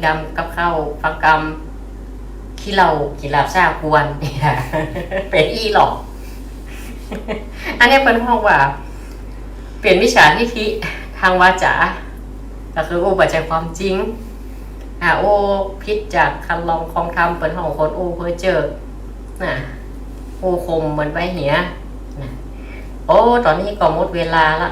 กรรมกับข้าวฟังกรรมขี้เรากินลาบซ่าควนเป็นอีหลอกอันนี้เป็นห้องว่าเปลี่ยนวิชาทิฐิทางวาจาก็คือโอ้ปัจจัยความจริงโอ้พิษจากคันลองคองทำเปิดห้องคนโอ้เพื่อเจอน่ะโอ้คมเหมือนไว้เหียนะโอ้ตอนนี้ก็หมดเวลาละ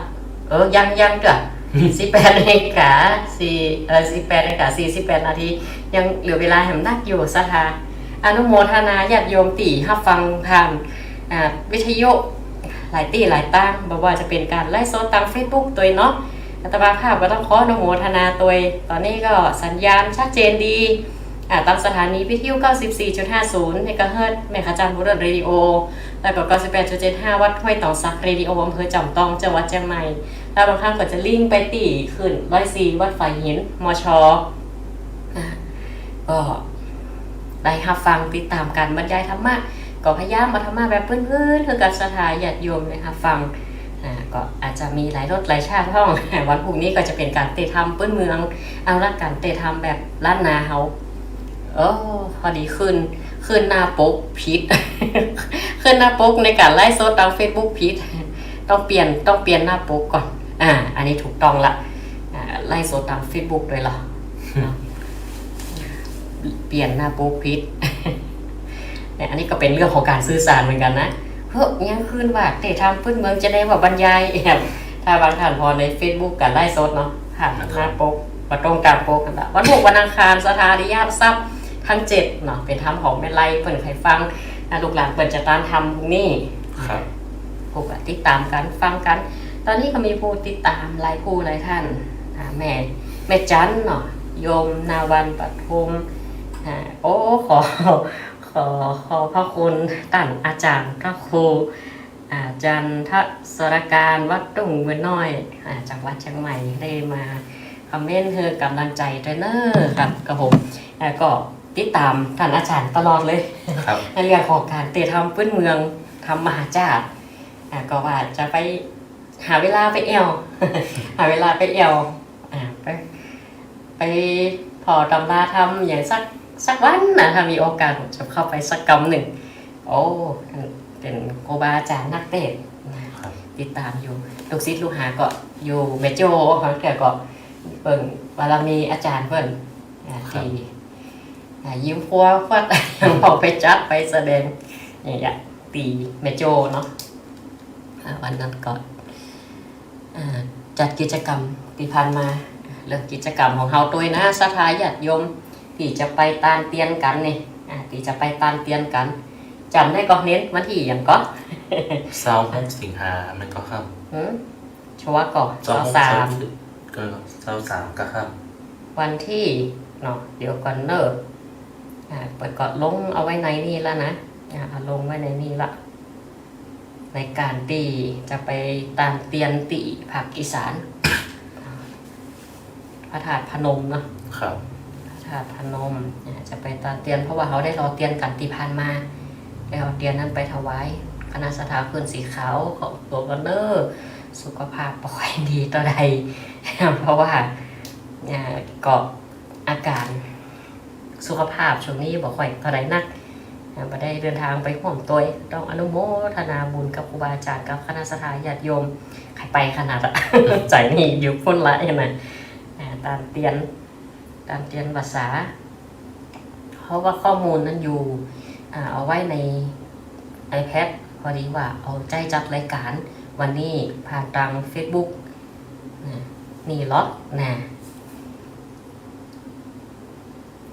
ยังเด้อ18:48 นาทียังเหลือเวลาแห่งนักอยู่สถาอนุโมทนาญาติโยมตีรับฟังผ่านวิทยุหลายตีหลายตั้งบอกว่าจะเป็นการไลฟ์สดตาม Facebook ตัวเนาะอาตมาภาพก็ต้องขออนุโมทนาตัวตอนนี้ก็สัญญาณชัดเจนดีตามสถานีวิทยุ 94.50 เมกะเฮิรตซ์แม่ขจันทร์บุรีเรดิโอแล้วก็ 98.75 วัดห้วยตองซักเรดิโออำเภอจอมทองจังหวัดเชียงใหม่แล้วบางครั้งก็จะลิงก์ไปตีขึ้น104วัดฝ่ายหินมชก็ได้รับฟังติดตามการบรรยายธรรมะก็พยายามมาธรรมะแบบพื้นๆคือการสถาญาติโยมนะครับฟังก็อาจจะมีหลายรสหลายชาติห้องวันพรุ่งนี้ก็จะเป็นการเตะธรรมพื้นเมืองเอาละการเตะธรรมแบบล้านนาเฮาพอดีขึ้นหน้าปกผิด ขึ้นหน้าปกในการไลฟ์สดทาง Facebook ผิดต้องเปลี่ยนหน้าปกก่อนอันนี้ถูกต้องละไลฟ์สดทาง Facebook ด้วยเหรอ เปลี่ยนหน้าปกผิด เนี่ยอันนี้ก็เป็นเรื่องของการสื่อสารเหมือนกันนะยังขึ้นว่าเตะธรรมพื้นเมืองจะได้ว่าบรรยายถ้าบางท่านพอใน Facebook กับไลฟ์สดเนาะผ่านหน้าปกมาตรงตามปกกันละวันศุกร์วันอังคารสถานิยาทรัพย์ทั้ง7เนาะเป็นธรรมของแม่ไล่เปิดให้ฟังลูกหลานเปิดจะตามทำนี่ครับผู้ติดตามกันฟังกันตอนนี้ก็มีผู้ติดตามหลายผู้หลายท่านแม่จันเนาะโยมนาวันปทุมขอพระคุณท่านอาจารย์พระครูอาจารย์ทัศรการวัดตุ่งเวน้อยจังหวัดเชียงใหม่ได้มาคอมเมนต์คือกำลังใจเทรนเนอร์กับผมก็ติดตามท่านอาจารย์ตลอดเลยในเรื่องของการเตะทำพื้นเมืองทำมหาจารย์ก็ว่าจะไปหาเวลาไปแอว ไปพอตำราทำอย่างสักวันนะถ้ามีโอกาสผมจะเข้าไปสักกรรมหนึ่งเป็นครูบาอาจารย์นักเตะติดตามอยู่ลูกศิษย์ลูกหาก็อยู่เมโจเขาก็เปิ่งบารมีอาจารย์เพิ่นที่ยิ้มพัวฟัดออกไปจัดไปแสดงอย่างเงี้ยตีเมโจเนาะวันนั้นก็จัดกิจกรรมที่ผ่านมาเรื่องกิจกรรมของเฮาตัวนะสถาญาติโยมที่จะไปตานเตียนกันนี่ที่จะไปตานเตียนกันจำได้ก็เน้นวันที่อย่างก็26 สิงหามันก็ครับชัวร์ก่อน23ก็23ก็ครับวันที่เนาะเดี๋ยวก่อนเนอะเปิดกดลงเอาไว้ในนี่แล้วนะลงไว้ในนี่ละในการตีจะไปตานเตียนตีภาคอีสานพระธาตุพนมเนาะครับพระธาตุพนมจะไปตานเตียนเพราะว่าเขาได้รอเตียนกันตีพันมาได้เอาเตียนนั้นไปถวายคณะสถาพื้นสีขาวของตัวกันเนอร์สุขภาพปล่อยดีต่อใด เพราะว่าก็อาการสุขภาพช่วงนี้บอกค่อยเท่าไรนักมาได้เดินทางไปห่วงตัวต้องอนุโมทนาบุญกับครูบาอาจารย์กับคณะสถาญาติโยมใครไปขนาด ใจนี่อยู่พ้นละยังไงตามเตียนภาษาเพราะว่าข้อมูลนั้นอยู่เอาไว้ใน iPad พอดีว่าเอาใจจัดรายการวันนี้ผ่านทาง Facebook นี่ล็อก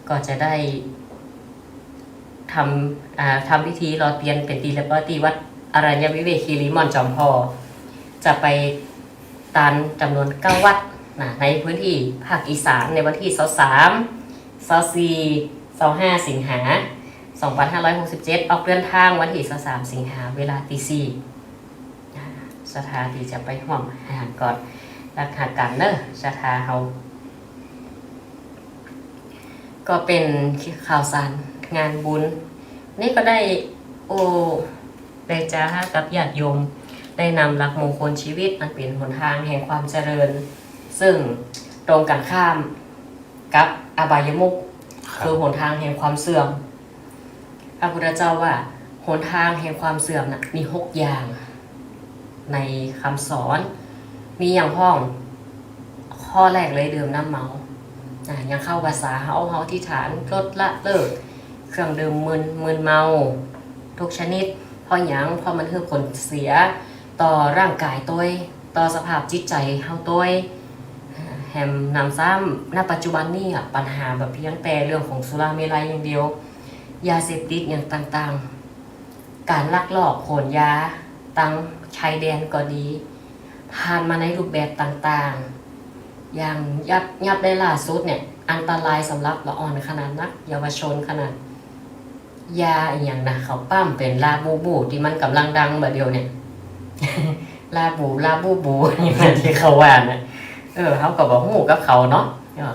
ก็จะได้ทำพิธีรอเตียนเป็นตีแล้วก็ตีวัดอรัญญวิเวกคีรีม่อนจอมพอจะไปตามจำนวน9วัดในพื้นที่ภาคอีสานในวันที่23 24 25 สิงหา2567ออกเดินทางวันที่23 สิงหาเวลาตี 4สถานที่จะไปห่วงอาหารก่อนราคากันเนอะสถาเฮาก็เป็นข่าวสารงานบุญนี่ก็ได้ได้จ้ากับญาติโยมได้นำหลักมงคลชีวิตมันเป็นหนทางแห่งความเจริญซึ่งตรงกันข้าม กับอบายมุข ครับ คือหนทางแห่งความเสื่อมพระพุทธเจ้าว่าหนทางแห่งความเสื่อมน่ะมี6อย่างในคำสอนมีอย่างห้องข้อแรกเลยดื่มน้ำเมายังเข้าภาษาเฮาที่ฐานลดละเลิกเครื่องดื่มมึนเมาทุกชนิดเพราะหยังเพราะมันคือผลเสียต่อร่างกายตัวต่อสภาพจิตใจเฮาตัวแฮมนำซ้ำณปัจจุบันนี้ปัญหาแบบเพียงแต่เรื่องของสุราเมลัยอย่างเดียวยาเสพติดอย่างต่างๆการลักลอบขนยาตังชายแดนก็ดีผ่านมาในรูปแบบต่างๆอย่างยับได้ล่าสุดเนี่ยอันตรายสำหรับละอ่อนขนาดนักเยาวชนขนาดยาอย่างนะเขาปั้มเป็นลาบูบูที่มันกำลังดังแบบเดียวเนี่ย ลาบูบูอย่างนั้นที่เขาว่านะเขาก็บอกหูกับเขาเนาะ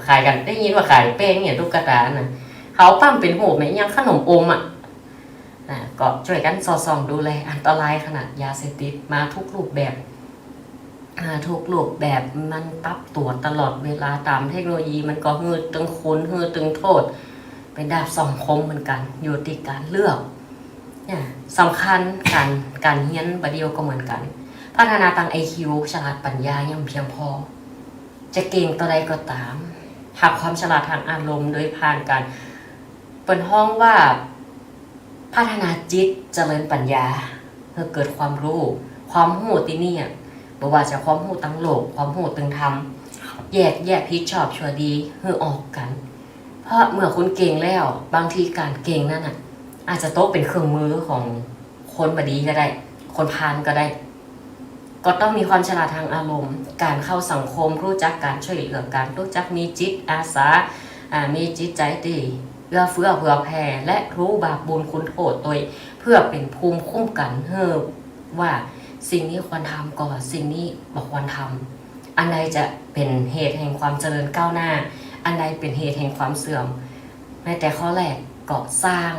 ขายกันได้ยินว่าขายแป้งเนี่ยตุ๊กตาน่ะเขาปั้มเป็นหูไหมยังขนมอมก็ช่วยกันสอดส่องดูแลอันตรายขนาดยาเสพติดมาทุกรูปแบบมันปรับตัวตลอดเวลาตามเทคโนโลยีมันก็ฮือตึงคุณฮือตึงโทษเป็นดาบสองคมเหมือนกันอยู่ที่การเลือกเนี่ยสำคัญการเรียนประเดียวก็เหมือนกันพัฒนาทาง IQ ฉลาดปัญญายังเพียงพอจะเก่งต่อใดก็ตามหากความฉลาดทางอารมณ์โดยผ่านการเปิดห้องว่าพัฒนาจิตเจริญปัญญาเพื่อเกิดความรู้ความรู้ที่นี่บ่ว่าจะความรู้ตั้งโลกความรู้ตึงธรรมแยกผิดชอบชั่วดีเพื่อออกกันเพราะเมื่อคุณเก่งแล้วบางทีการเก่งนั่นอาจจะตกเป็นเครื่องมือของคนบดีก็ได้คนพาลก็ได้ก็ต้องมีความฉลาดทางอารมณ์การเข้าสังคมรู้จักการช่วยเหลือกันรู้จักมีจิตอาสามีจิตใจดีเอื้อเฟื้อเผื่อแผ่และรู้บาปบุญคุณโทษตัวเพื่อเป็นภูมิคุ้มกันว่าสิ่งนี้ควรทำก่อนสิ่งนี้บอกควรทำอันใดจะเป็นเหตุแห่งความเจริญก้าวหน้าอันใดเป็นเหตุแห่งความเสื่อมในแต่ข้อแรกก็สร้าง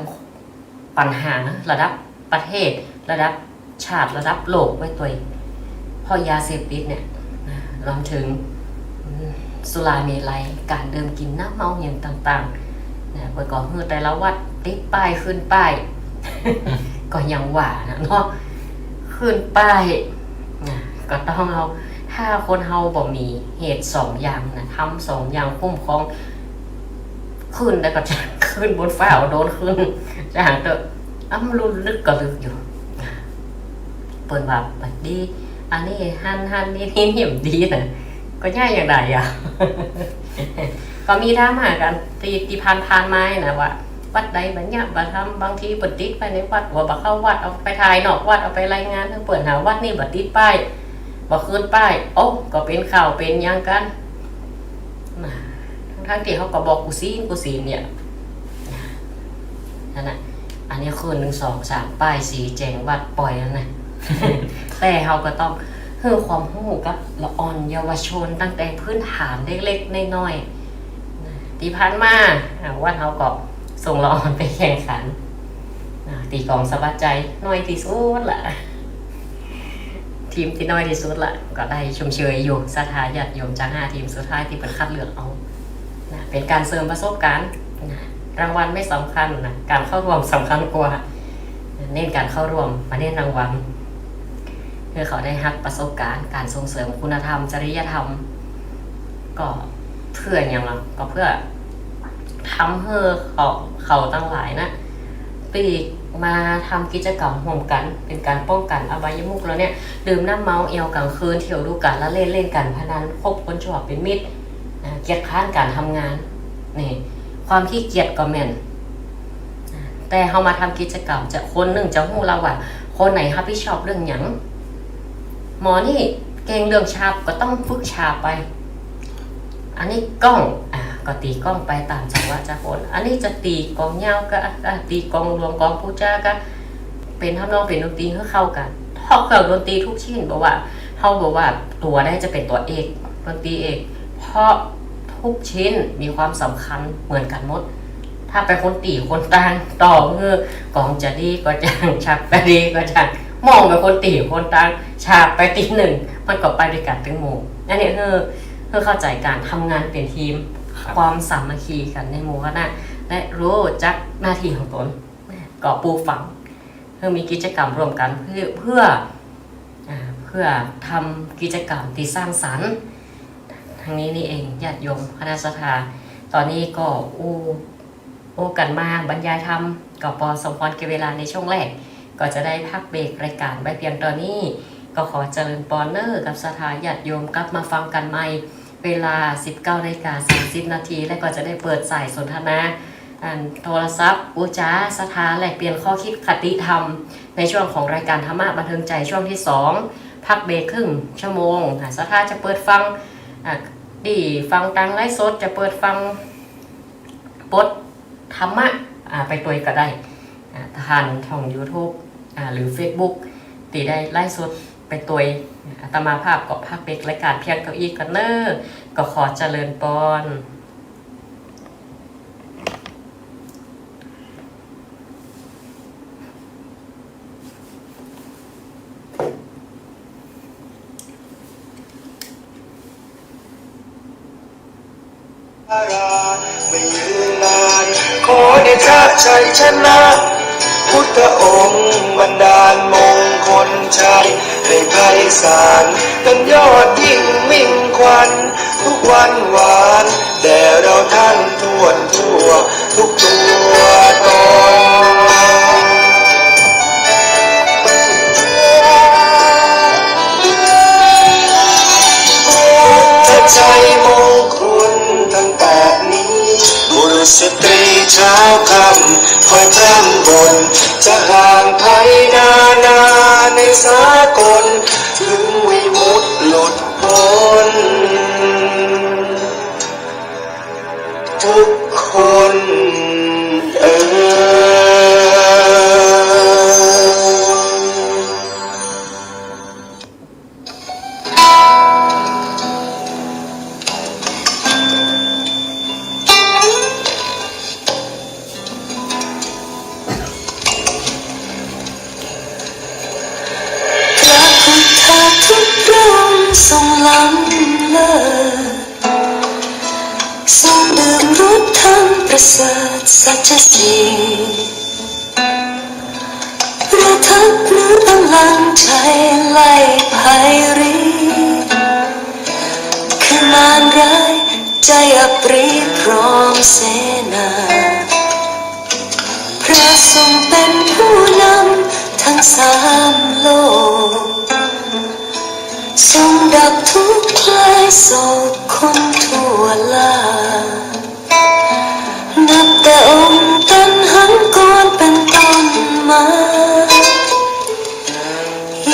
ปัญหาระดับประเทศระดับชาติระดับโลกไว้ตัวเพราะยาเสพติดเนี่ยรวมถึงสุราเมลัยการดื่มกินน้ำเมาอย่างต่างๆเนี่ยเปิดก่อนคือแต่ละวัดติดป้ายขึ้นป้าย ก็ยังหว่านะเนาะขึ้นป้ายก็ต้องเอาถ้าคนเฮาบ่มีเหตุ2อย่างนะทำ2อย่างคุ้มครองขึ้นแล้วก็จะขึ้นบนฟ้าโดนขึ้นจะหางเตอะรุนลึกก็ลึกอยู่เปิดแบบบัดดีอันนี้หันนี่เหี่ยมดีนะก็ย่ายอย่างไรก็มีท่ามากันตีพานไม้นะว่าวัดใดบัญญัติบัตรทำบางทีบัดติดไปในวัดหัวบักเข้าวัดเอาไปถ่ายนอกวัดเอาไปรายงานทั้งเปิดหาวัดนี่บัดติดป้ายบักคืนป้ายโอ้ก็เป็นข่าวเป็นยังกันทั้งที่เขาก็บอกกูซีนเนี่ยนั่นน่ะอันนี้คืน1 2 3ป้ายสีแจงวัดปล่อยนั่นน่ะ แต่เขาก็ต้องเพื่อความรู้กับละอ่อนเยาวชนตั้งแต่พื้นฐานเล็กๆน้อยๆที่ผ่านมาว่าเขาก็ส่งละอ่อนไปแข่งขันตีกองสบายใจน้อยที่สุดล่ะทีมที่น้อยที่สุดล่ะก็ได้ชมเชยอยู่สถาญาติโยมจาก5 ทีมสุดท้ายที่เป็นคัดเลือกเอาเป็นการเสริมประสบการณ์รางวัลไม่สำคัญนะการเข้าร่วมสำคัญกว่าเน้นการเข้าร่วมมาเน้นรางวัลเพื่อเขาได้รับประสบการณ์การส่งเสริมคุณธรรมจริยธรรมก็เพื่ออย่างไรก็เพื่อทำให้เขาตั้งหลายนะปีมาทำกิจกรรมร่วมกันเป็นการป้องกันอบายมุขแล้วเนี่ยดื่มน้ำเมาเอวกลางคืนเที่ยวดูกันแล้วเล่นกันพนันคบคนชั่วเป็นมิตรเกียรติค้านการทำงานนี่ความขี้เกียจก็แม่นแต่เขามาทำกิจกรรมจะคนหนึ่งจะหู้เราว่าคนไหนรับผิดชอบเรื่องหยังหมอนี่เก่งเรื่องชาบก็ต้องฝึกชาไปอันนี้กล้องก็ตีกล้องไปตามจังหวะจักรอันนี้จะตีกองยาวก็ตีกองรวมกองผู้จ้าก็เป็นทำนองเป็นดนตรีเพื่อเข้ากันทอกเครื่องดนตรีทุกชิ้นบอกว่าเขาบอกว่าตัวได้จะเป็นตัวเอกดนตรีเอกเพราะทุกชิ้นมีความสำคัญเหมือนกันหมดถ้าไปคนตีคนต่างต่อคือกองจะดีก็จังฉากจะดีก็จังมองไปคนตีคนต่างฉากไปตี1มันก็ไปด้วยกันถึงโมงอันนี้คือเข้าใจการทำงานเป็นทีม ความสามัคคีกันในหมู่คณะและรู้จักหน้าที่ของตนก็ปลูกฝังเพื่อมีกิจกรรมร่วมกันเพื่อทำกิจกรรมที่สร้างสรรค์ทางนี้นี่เองญาติโยมคณะสัทธาตอนนี้ก็อู้กันมาบรรยายธรรมก็พอสมควรแก่เวลาในช่วงแรกก็จะได้พักเบรกรายการไว้เพียงตอนนี้ก็ขอเจริญปอนเนอร์กับสัทธาญาติโยมกลับมาฟังกันใหม่เวลา 19:30 นาทีและก็จะได้เปิดสายสนทนาโทรศัพท์อุจาสถาแลกเปลี่ยนข้อคิดคติธรรมในช่วงของรายการธรรมะบันเทิงใจช่วงที่2พักเบรกครึ่งชั่วโมงสถาจะเปิดฟังฟังตังไลฟ์สดจะเปิดฟังบทธรรมะไปตัวก็ได้ทานช่อง YouTube หรือ Facebook ตีได้ไลฟ์สดไปตัวอาตมาภาพก็พักเบรกรายการเพียงเก้าอี้กันเนอร์ก็ขอเจริญปอนไม่ยืนนานขอเดชะชัยชนะพุทธองค์บันดาลมงคลชัยให้ไพศาลกันยอดยิ่งมิ่งควันทุกวันหวานแด่เราท่านทั่วทุกตัวตนชัยมงคลทั้งแปดนี้บุรุษสตรีเช้าค่ำคอยพร่ำบ่นจะห่างไทยนาในสากลถึงวิมุตติหลุดพ้นทุกคนทรงล้ำเลิศทรงดื่มรสธรรมประเสริฐสัจสิ่งประทับเนื้อพลังใจไล่ภัยรีคืนมารร้ายใจอับปรีพร้อมเสนาพระทรงเป็นผู้นำทั้งสามโลกทรงดับทุกข์คลายโศกคนทั่วลา